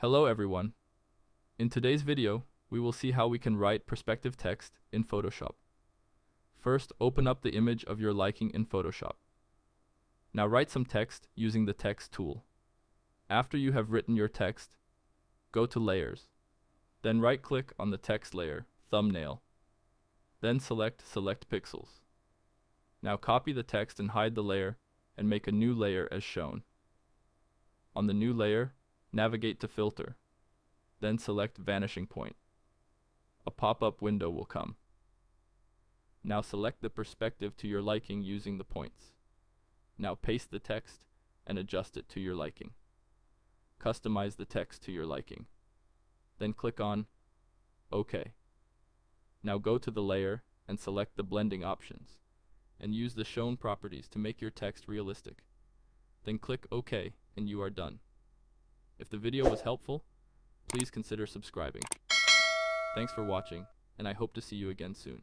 Hello everyone. In today's video, we will see how we can write perspective text in Photoshop. First, open up the image of your liking in Photoshop. Now write some text using the text tool. After you have written your text, go to Layers. Then right-click on the text layer, Thumbnail. Then select Pixels. Now copy the text and hide the layer and make a new layer as shown. On the new layer, navigate to Filter. Then select Vanishing Point. A pop-up window will come. Now select the perspective to your liking using the points. Now paste the text and adjust it to your liking. Customize the text to your liking. Then click on OK. Now go to the layer and select the blending options and use the shown properties to make your text realistic. Then click OK and you are done. If the video was helpful, please consider subscribing. Thanks for watching, and I hope to see you again soon.